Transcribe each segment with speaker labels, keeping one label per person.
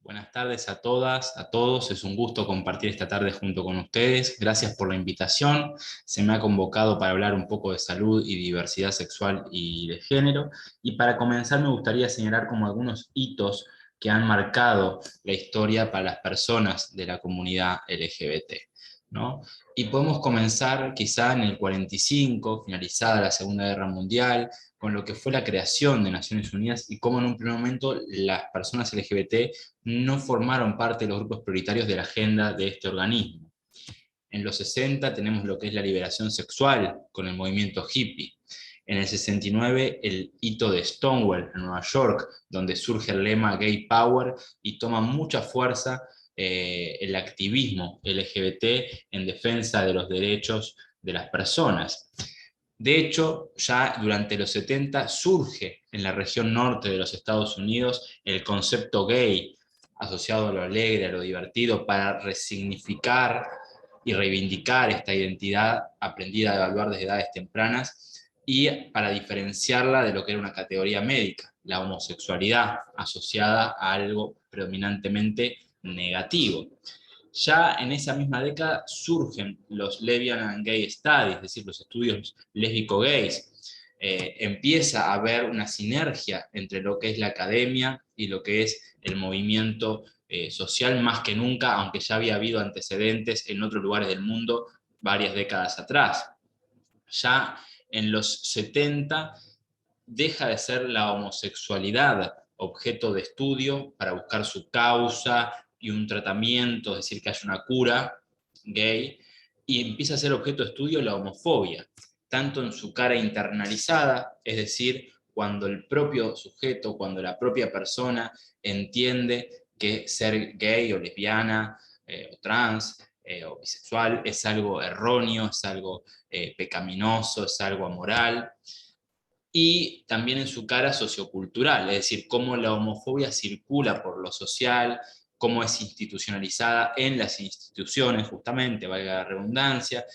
Speaker 1: Buenas tardes a todas, a todos. Es un gusto compartir esta tarde junto con ustedes. Gracias por la invitación. Se me ha convocado para hablar un poco de salud y diversidad sexual y de género. Y para comenzar me gustaría señalar como algunos hitos que han marcado la historia para las personas de la comunidad LGBT, ¿no? Y podemos comenzar quizá en el 45, finalizada la Segunda Guerra Mundial, con lo que fue la creación de Naciones Unidas y cómo en un primer momento las personas LGBT no formaron parte de los grupos prioritarios de la agenda de este organismo. En los 60 tenemos lo que es la liberación sexual con el movimiento hippie. En el 69 el hito de Stonewall en Nueva York, donde surge el lema Gay Power y toma mucha fuerza el activismo LGBT en defensa de los derechos de las personas. De hecho, ya durante los 70 surge en la región norte de los Estados Unidos el concepto gay, asociado a lo alegre, a lo divertido, para resignificar y reivindicar esta identidad aprendida a evaluar desde edades tempranas y para diferenciarla de lo que era una categoría médica, la homosexualidad, asociada a algo predominantemente negativo. Ya en esa misma década surgen los Lesbian and Gay Studies, es decir, los estudios lésbico-gays. Empieza a haber una sinergia entre lo que es la academia y lo que es el movimiento social más que nunca, aunque ya había habido antecedentes en otros lugares del mundo varias décadas atrás. Ya en los 70 deja de ser la homosexualidad objeto de estudio para buscar su causa y un tratamiento, es decir, que haya una cura gay, y empieza a ser objeto de estudio la homofobia, tanto en su cara internalizada, es decir, cuando el propio sujeto, cuando la propia persona entiende que ser gay o lesbiana o trans o bisexual es algo erróneo, es algo pecaminoso, es algo amoral, y también en su cara sociocultural, es decir, cómo la homofobia circula por lo social, cómo es institucionalizada en las instituciones, justamente, valga la redundancia,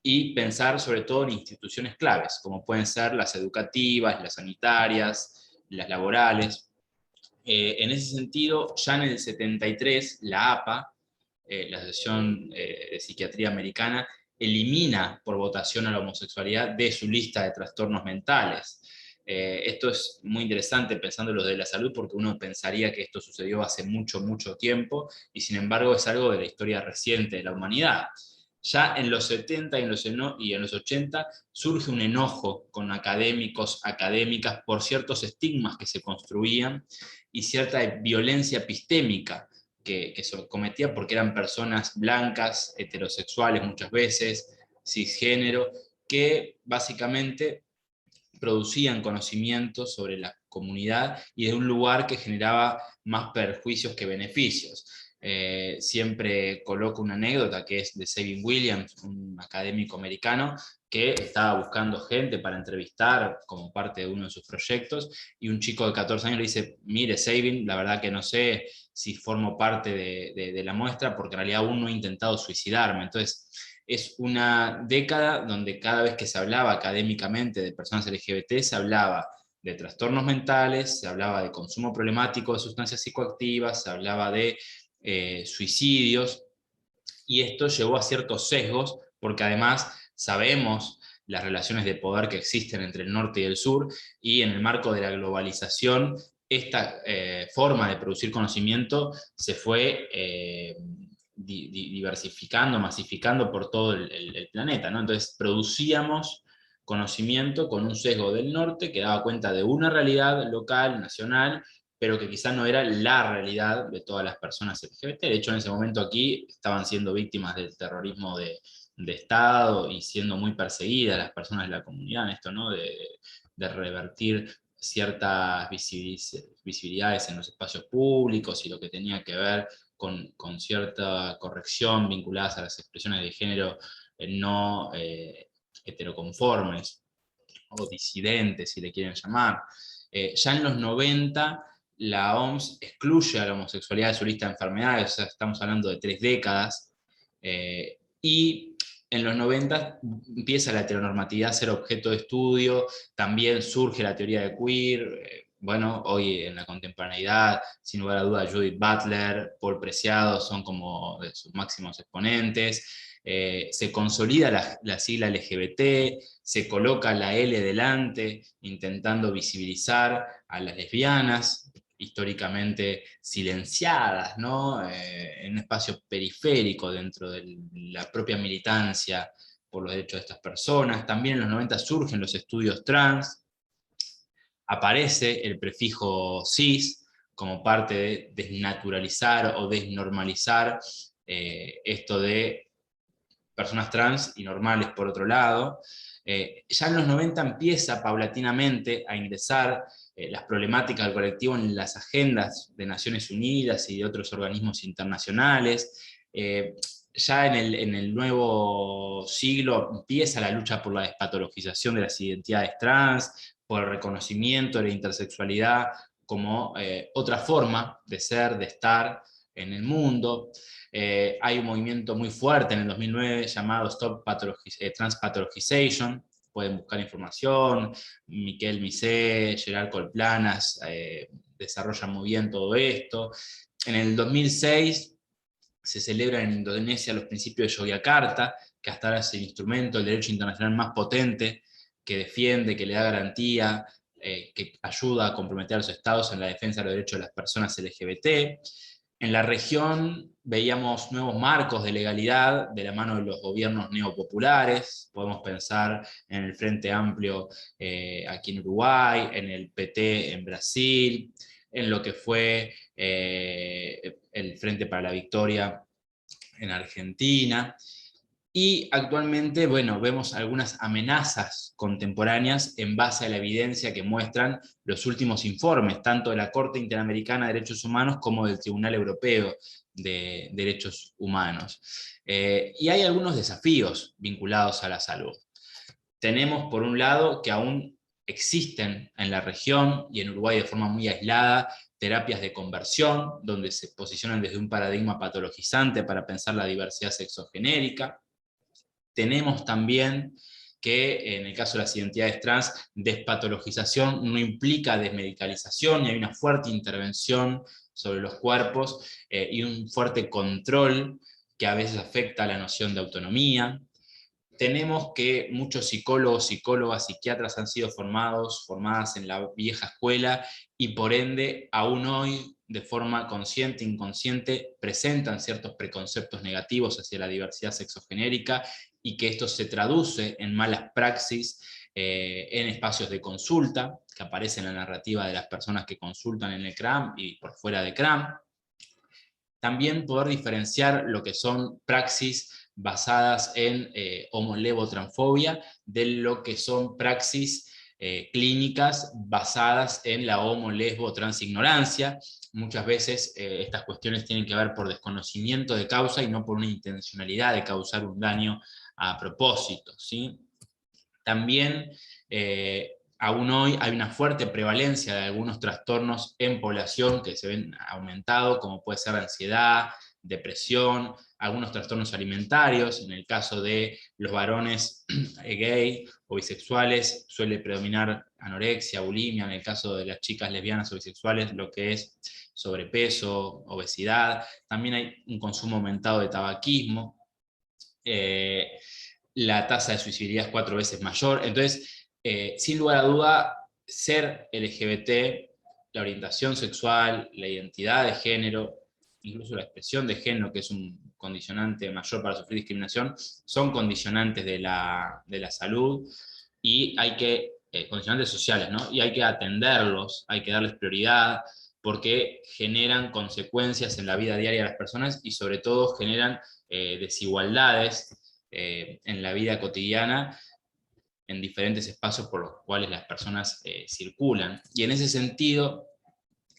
Speaker 1: y pensar sobre todo en instituciones claves, como pueden ser las educativas, las sanitarias, las laborales. En ese sentido, ya en el 73, la APA, la Asociación de Psiquiatría Americana, elimina por votación a la homosexualidad de su lista de trastornos mentales. Esto es muy interesante pensando en lo de la salud, porque uno pensaría que esto sucedió hace mucho, mucho tiempo, y sin embargo es algo de la historia reciente de la humanidad. Ya en los 70 y en los 80 surge un enojo con académicos, académicas, por ciertos estigmas que se construían y cierta violencia epistémica que se cometía porque eran personas blancas, heterosexuales muchas veces, cisgénero, que básicamente producían conocimiento sobre la comunidad y de un lugar que generaba más perjuicios que beneficios. Siempre coloco una anécdota que es de Sabin Williams, un académico americano que estaba buscando gente para entrevistar como parte de uno de sus proyectos, y un chico de 14 años le dice: mire, Sabin, la verdad que no sé si formo parte de la muestra, porque en realidad aún no he intentado suicidarme. Entonces, es una década donde cada vez que se hablaba académicamente de personas LGBT, se hablaba de trastornos mentales, se hablaba de consumo problemático de sustancias psicoactivas, se hablaba de suicidios, y esto llevó a ciertos sesgos, porque además sabemos las relaciones de poder que existen entre el norte y el sur, y en el marco de la globalización, esta forma de producir conocimiento se fue diversificando, masificando por todo el planeta, ¿no? Entonces producíamos conocimiento con un sesgo del norte que daba cuenta de una realidad local, nacional, pero que quizás no era la realidad de todas las personas LGBT. De hecho, en ese momento aquí estaban siendo víctimas del terrorismo de Estado y siendo muy perseguidas las personas de la comunidad en esto, ¿no? De revertir ciertas visibilidades en los espacios públicos y lo que tenía que ver con cierta corrección vinculadas a las expresiones de género no heteroconformes o disidentes, si le quieren llamar. Ya en los 90 la OMS excluye a la homosexualidad de su lista de enfermedades, o sea, estamos hablando de 3 décadas, y en los 90 empieza la heteronormatividad a ser objeto de estudio, también surge la teoría de queer, bueno, hoy en la contemporaneidad, sin lugar a duda, Judith Butler, Paul Preciado son como de sus máximos exponentes. Se consolida la sigla LGBT, se coloca la L delante, intentando visibilizar a las lesbianas, históricamente silenciadas, ¿no? En un espacio periférico dentro de la propia militancia por los derechos de estas personas. También en los 90 surgen los estudios trans, aparece el prefijo cis como parte de desnaturalizar o desnormalizar esto de personas trans y normales por otro lado. Ya en los 90 empieza paulatinamente a ingresar las problemáticas del colectivo en las agendas de Naciones Unidas y de otros organismos internacionales. Ya en el nuevo siglo empieza la lucha por la despatologización de las identidades trans, por el reconocimiento de la intersexualidad como otra forma de ser, de estar en el mundo. Hay un movimiento muy fuerte en el 2009 llamado Stop Trans Pathologization. Pueden buscar información. Miquel Misé, Gerard Colplanas desarrollan muy bien todo esto. En el 2006 se celebran en Indonesia los principios de Yogyakarta, que hasta ahora es el instrumento del derecho internacional más potente, que defiende, que le da garantía, que ayuda a comprometer a los estados en la defensa de los derechos de las personas LGBT. En la región veíamos nuevos marcos de legalidad de la mano de los gobiernos neopopulares. Podemos pensar en el Frente Amplio aquí en Uruguay, en el PT en Brasil, en lo que fue el Frente para la Victoria en Argentina. Y actualmente, bueno, vemos algunas amenazas contemporáneas en base a la evidencia que muestran los últimos informes, tanto de la Corte Interamericana de Derechos Humanos como del Tribunal Europeo de Derechos Humanos. Y hay algunos desafíos vinculados a la salud. Tenemos, por un lado, que aún existen en la región y en Uruguay de forma muy aislada terapias de conversión, donde se posicionan desde un paradigma patologizante para pensar la diversidad sexogenérica. Tenemos también que en el caso de las identidades trans, despatologización no implica desmedicalización y hay una fuerte intervención sobre los cuerpos y un fuerte control que a veces afecta a la noción de autonomía. Tenemos que muchos psicólogos, psicólogas, psiquiatras han sido formadas en la vieja escuela y por ende aún hoy de forma consciente e inconsciente presentan ciertos preconceptos negativos hacia la diversidad sexogenérica y que esto se traduce en malas praxis en espacios de consulta, que aparecen en la narrativa de las personas que consultan en el CRAM y por fuera de CRAM. También poder diferenciar lo que son praxis basadas en homo-levo-transfobia de lo que son praxis clínicas basadas en la homo-lesbo-transignorancia. Muchas veces estas cuestiones tienen que ver por desconocimiento de causa y no por una intencionalidad de causar un daño a propósito, ¿sí? También aún hoy hay una fuerte prevalencia de algunos trastornos en población que se ven aumentados, como puede ser ansiedad, depresión, algunos trastornos alimentarios. En el caso de los varones gay o bisexuales suele predominar anorexia, bulimia. En el caso de las chicas lesbianas o bisexuales, lo que es sobrepeso, obesidad. También hay un consumo aumentado de tabaquismo. La tasa de suicidibilidad es 4 veces mayor. Entonces, sin lugar a duda, ser LGBT, la orientación sexual, la identidad de género, incluso la expresión de género, que es un condicionante mayor para sufrir discriminación, son condicionantes de la salud y hay que, condicionantes sociales, ¿no? Y hay que atenderlos, hay que darles prioridad, porque generan consecuencias en la vida diaria de las personas y sobre todo generan desigualdades en la vida cotidiana en diferentes espacios por los cuales las personas circulan. Y en ese sentido,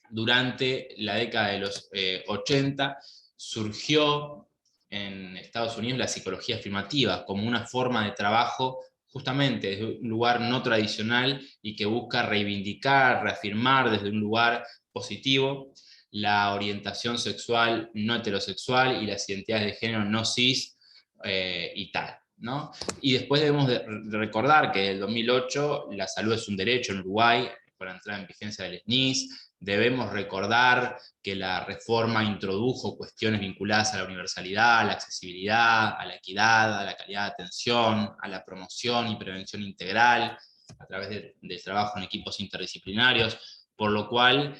Speaker 1: durante la década de los 80, surgió en Estados Unidos la psicología afirmativa como una forma de trabajo justamente desde un lugar no tradicional y que busca reivindicar, reafirmar desde un lugar positivo la orientación sexual no heterosexual y las identidades de género no cis y tal, ¿no? Y después debemos de recordar que en el 2008 la salud es un derecho en Uruguay, con la entrada en vigencia del SNIS. Debemos recordar que la reforma introdujo cuestiones vinculadas a la universalidad, a la accesibilidad, a la equidad, a la calidad de atención, a la promoción y prevención integral, a través del trabajo en equipos interdisciplinarios, por lo cual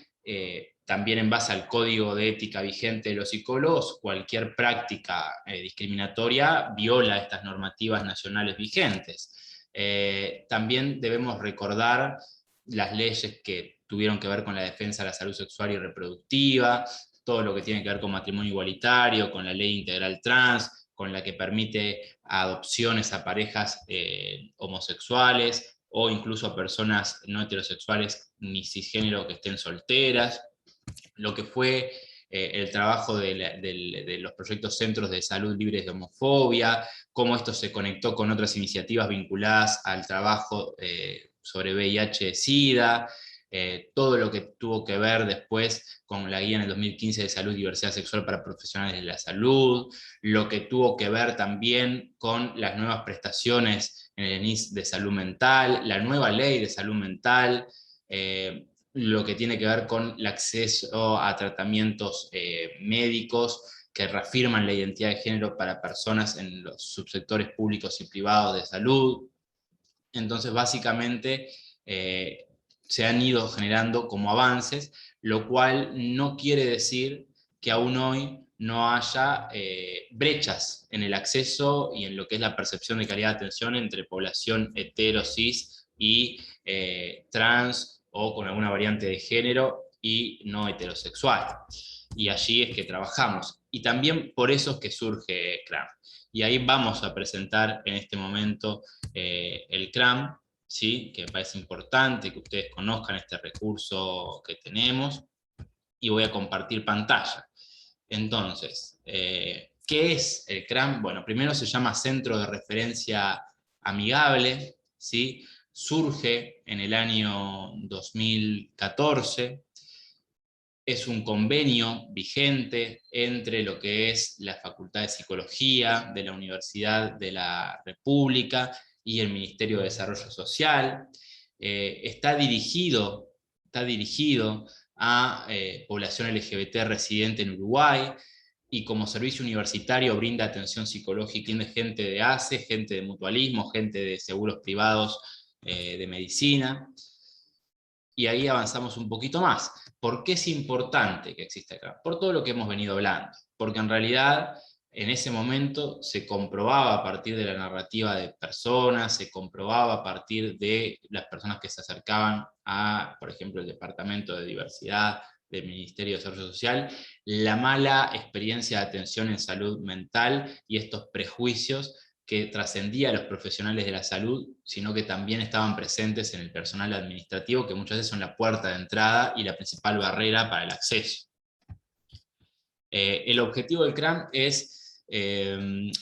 Speaker 1: también en base al código de ética vigente de los psicólogos, cualquier práctica discriminatoria viola estas normativas nacionales vigentes. También debemos recordar las leyes que tuvieron que ver con la defensa de la salud sexual y reproductiva, todo lo que tiene que ver con matrimonio igualitario, con la ley integral trans, con la que permite adopciones a parejas homosexuales, o incluso a personas no heterosexuales ni cisgénero que estén solteras, lo que fue el trabajo de los proyectos Centros de Salud Libres de Homofobia, cómo esto se conectó con otras iniciativas vinculadas al trabajo sobre VIH-Sida, todo lo que tuvo que ver después con la guía en el 2015 de salud y diversidad sexual para profesionales de la salud, lo que tuvo que ver también con las nuevas prestaciones en el ENIS de salud mental, la nueva ley de salud mental, lo que tiene que ver con el acceso a tratamientos médicos que reafirman la identidad de género para personas en los subsectores públicos y privados de salud. Entonces, básicamente, se han ido generando como avances, lo cual no quiere decir que aún hoy no haya brechas en el acceso y en lo que es la percepción de calidad de atención entre población hetero, cis y trans, o con alguna variante de género y no heterosexual. Y allí es que trabajamos. Y también por eso es que surge CRAM. Y ahí vamos a presentar en este momento el CRAM, ¿sí? Que me parece importante que ustedes conozcan este recurso que tenemos, y voy a compartir pantalla. Entonces, ¿qué es el CRAM? Bueno, primero se llama Centro de Referencia Amigable, ¿sí? Surge en el año 2014, es un convenio vigente entre lo que es la Facultad de Psicología de la Universidad de la República y el Ministerio de Desarrollo Social. Está dirigido a población LGBT residente en Uruguay, y como servicio universitario brinda atención psicológica de gente de ACE, gente de mutualismo, gente de seguros privados de medicina. Y ahí avanzamos un poquito más. ¿Por qué es importante que exista acá? Por todo lo que hemos venido hablando. Porque en realidad, en ese momento se comprobaba a partir de la narrativa de personas, se comprobaba a partir de las personas que se acercaban a, por ejemplo, el Departamento de Diversidad del Ministerio de Desarrollo Social, la mala experiencia de atención en salud mental y estos prejuicios que trascendía a los profesionales de la salud, sino que también estaban presentes en el personal administrativo, que muchas veces son la puerta de entrada y la principal barrera para el acceso. El objetivo del CRAM es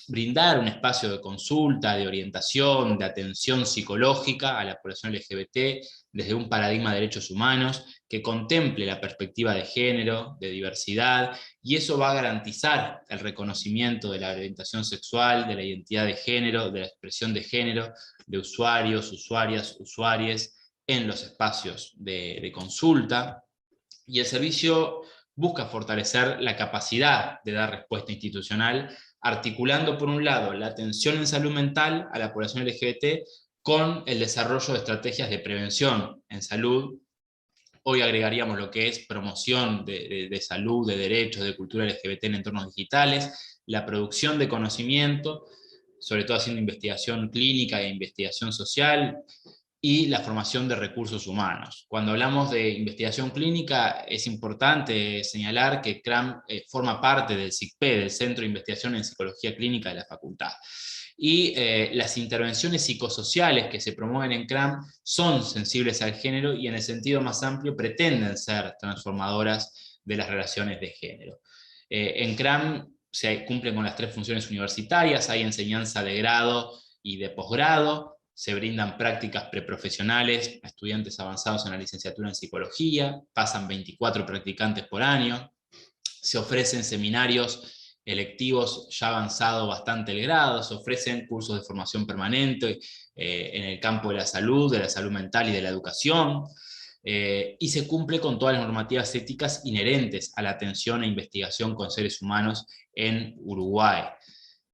Speaker 1: brindar un espacio de consulta, de orientación, de atención psicológica a la población LGBT desde un paradigma de derechos humanos que contemple la perspectiva de género, de diversidad, y eso va a garantizar el reconocimiento de la orientación sexual, de la identidad de género, de la expresión de género, de usuarios, usuarias, usuaries en los espacios de consulta. Y el servicio busca fortalecer la capacidad de dar respuesta institucional, articulando por un lado la atención en salud mental a la población LGBT con el desarrollo de estrategias de prevención en salud. Hoy agregaríamos lo que es promoción de salud, de derechos, de cultura LGBT en entornos digitales, la producción de conocimiento, sobre todo haciendo investigación clínica e investigación social, y la formación de recursos humanos. Cuando hablamos de investigación clínica, es importante señalar que CRAM forma parte del CICPE, del Centro de Investigación en Psicología Clínica de la Facultad. Y las intervenciones psicosociales que se promueven en CRAM son sensibles al género y en el sentido más amplio pretenden ser transformadoras de las relaciones de género. En CRAM se cumplen con las 3 funciones universitarias, hay enseñanza de grado y de posgrado, se brindan prácticas preprofesionales a estudiantes avanzados en la licenciatura en psicología, pasan 24 practicantes por año, se ofrecen seminarios electivos ya avanzado bastante el grado, se ofrecen cursos de formación permanente en el campo de la salud mental y de la educación. y se cumple con todas las normativas éticas inherentes a la atención e investigación con seres humanos en Uruguay.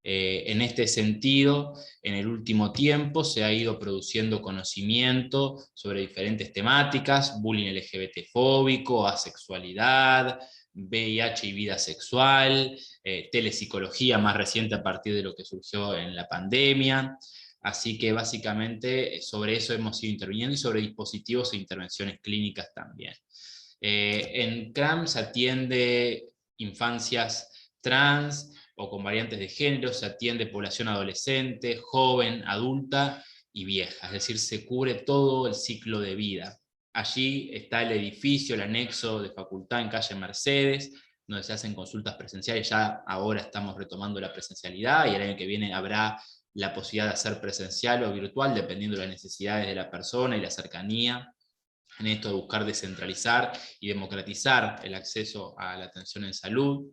Speaker 1: En este sentido, en el último tiempo se ha ido produciendo conocimiento sobre diferentes temáticas: bullying LGBT-fóbico, asexualidad, VIH y vida sexual, telepsicología más reciente a partir de lo que surgió en la pandemia. Así que básicamente sobre eso hemos ido interviniendo, y sobre dispositivos e intervenciones clínicas también. En CRAM se atiende infancias trans o con variantes de género, se atiende población adolescente, joven, adulta y vieja, es decir, se cubre todo el ciclo de vida. Allí está el edificio, el anexo de facultad en calle Mercedes, donde se hacen consultas presenciales. Ya ahora estamos retomando la presencialidad, y el año que viene habrá la posibilidad de hacer presencial o virtual, dependiendo de las necesidades de la persona y la cercanía, en esto de buscar descentralizar y democratizar el acceso a la atención en salud.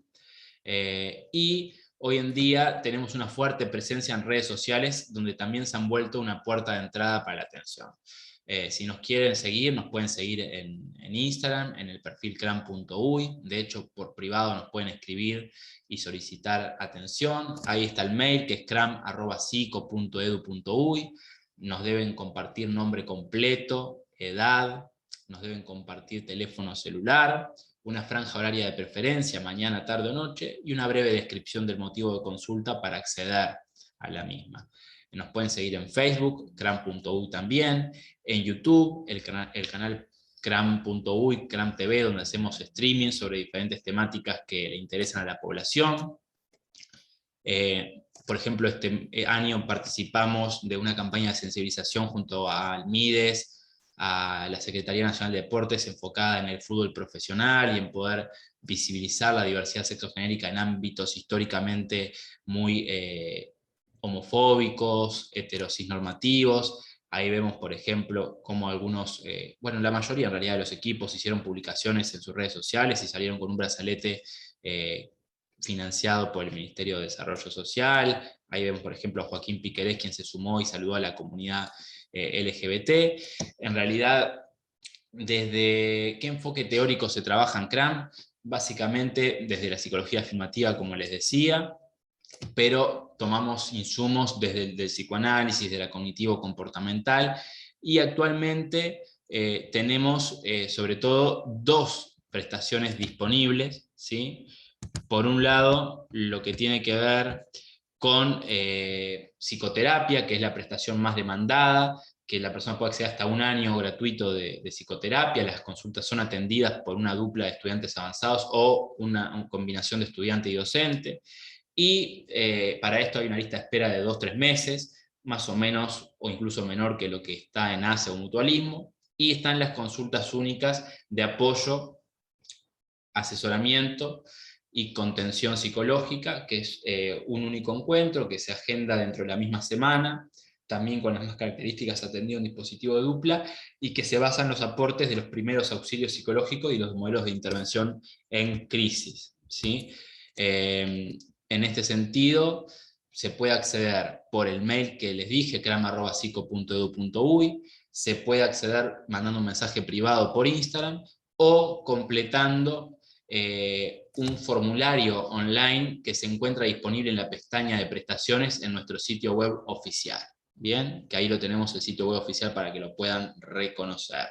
Speaker 1: Y hoy en día tenemos una fuerte presencia en redes sociales, donde también se han vuelto una puerta de entrada para la atención. Si nos quieren seguir, nos pueden seguir en Instagram, en el perfil cram.uy. De hecho, por privado nos pueden escribir y solicitar atención. Ahí está el mail, que es cram@sico.edu.uy. Nos deben compartir nombre completo, edad, nos deben compartir teléfono celular, una franja horaria de preferencia, mañana, tarde o noche, y una breve descripción del motivo de consulta para acceder a la misma. Nos pueden seguir en Facebook, cram.uy también, en YouTube, el canal cram.uy, cram TV, donde hacemos streaming sobre diferentes temáticas que le interesan a la población. Por ejemplo, este año participamos de una campaña de sensibilización junto al MIDES, a la Secretaría Nacional de Deportes, enfocada en el fútbol profesional y en poder visibilizar la diversidad sexogenérica en ámbitos históricamente muy homofóbicos, heterocisnormativos. Ahí vemos, por ejemplo, cómo algunos, bueno, la mayoría en realidad de los equipos hicieron publicaciones en sus redes sociales y salieron con un brazalete financiado por el Ministerio de Desarrollo Social. Ahí vemos, por ejemplo, a Joaquín Piquerés, quien se sumó y saludó a la comunidad LGBT. En realidad, ¿desde qué enfoque teórico se trabaja en CRAM? Básicamente desde la psicología afirmativa, como les decía, pero tomamos insumos desde el del psicoanálisis, de la cognitivo-comportamental, y actualmente tenemos sobre todo dos prestaciones disponibles, ¿sí? Por un lado, lo que tiene que ver con psicoterapia, que es la prestación más demandada, que la persona puede acceder hasta un año gratuito de psicoterapia. Las consultas son atendidas por una dupla de estudiantes avanzados o una combinación de estudiante y docente. Y para esto hay una lista de espera de 2-3 meses, más o menos, o incluso menor que lo que está en ACE o mutualismo. Y están las consultas únicas de apoyo, asesoramiento y contención psicológica, que es un único encuentro que se agenda dentro de la misma semana, también con las mismas características, atendido en dispositivo de dupla, y que se basa en los aportes de los primeros auxilios psicológicos y los modelos de intervención en crisis, ¿sí? En este sentido, se puede acceder por el mail que les dije, cram@sico.edu.uy, se puede acceder mandando un mensaje privado por Instagram, o completando un formulario online que se encuentra disponible en la pestaña de prestaciones en nuestro sitio web oficial. Bien, que ahí lo tenemos, el sitio web oficial, para que lo puedan reconocer.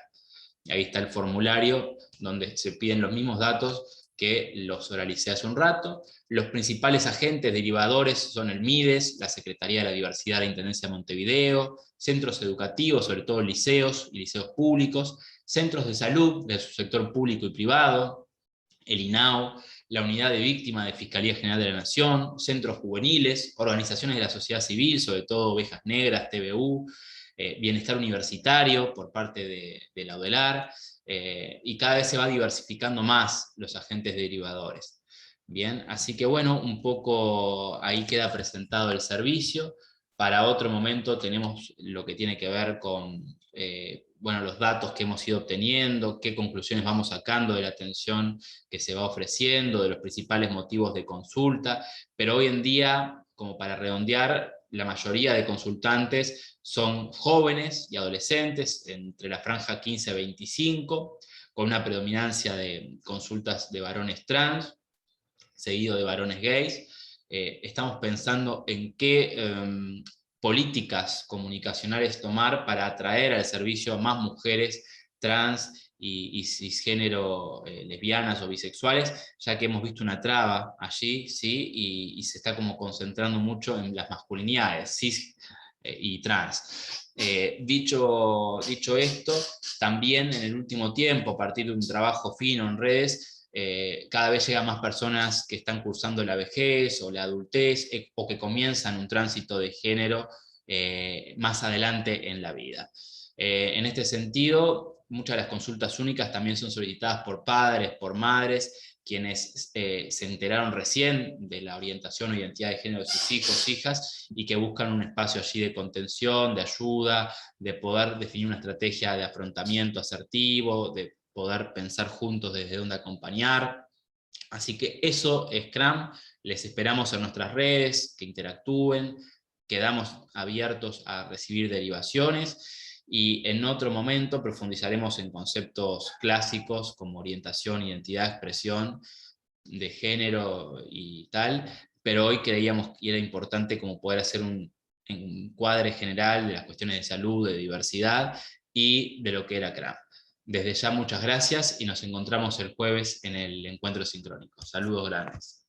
Speaker 1: Ahí está el formulario donde se piden los mismos datos que los oralicé hace un rato. Los principales agentes derivadores son el MIDES, la Secretaría de la Diversidad de la Intendencia de Montevideo, centros educativos, sobre todo liceos y liceos públicos, centros de salud de su sector público y privado, el INAO, la Unidad de Víctimas de Fiscalía General de la Nación, centros juveniles, organizaciones de la sociedad civil, sobre todo Ovejas Negras, TBU, Bienestar Universitario por parte de la UDELAR, y cada vez se va diversificando más los agentes derivadores. Bien, así que bueno, un poco ahí queda presentado el servicio. Para otro momento tenemos lo que tiene que ver con bueno, los datos que hemos ido obteniendo, qué conclusiones vamos sacando de la atención que se va ofreciendo, de los principales motivos de consulta, pero hoy en día, como para redondear, la mayoría de consultantes son jóvenes y adolescentes, entre la franja 15-25, con una predominancia de consultas de varones trans, seguido de varones gays. Estamos pensando en qué políticas comunicacionales tomar para atraer al servicio a más mujeres trans y cisgénero, lesbianas o bisexuales, ya que hemos visto una traba allí, ¿sí? Y se está como concentrando mucho en las masculinidades, cis y trans. Dicho esto, también en el último tiempo, a partir de un trabajo fino en redes, cada vez llegan más personas que están cursando la vejez o la adultez, o que comienzan un tránsito de género más adelante en la vida. En este sentido, muchas de las consultas únicas también son solicitadas por padres, por madres, quienes se enteraron recién de la orientación o identidad de género de sus hijos, hijas, y que buscan un espacio allí de contención, de ayuda, de poder definir una estrategia de afrontamiento asertivo, de poder pensar juntos desde dónde acompañar. Así que eso es CRAM, les esperamos en nuestras redes, que interactúen, quedamos abiertos a recibir derivaciones, y en otro momento profundizaremos en conceptos clásicos como orientación, identidad, expresión de género y tal, pero hoy creíamos que era importante como poder hacer un encuadre general de las cuestiones de salud, de diversidad y de lo que era CRAM. Desde ya muchas gracias y nos encontramos el jueves en el encuentro sincrónico. Saludos grandes.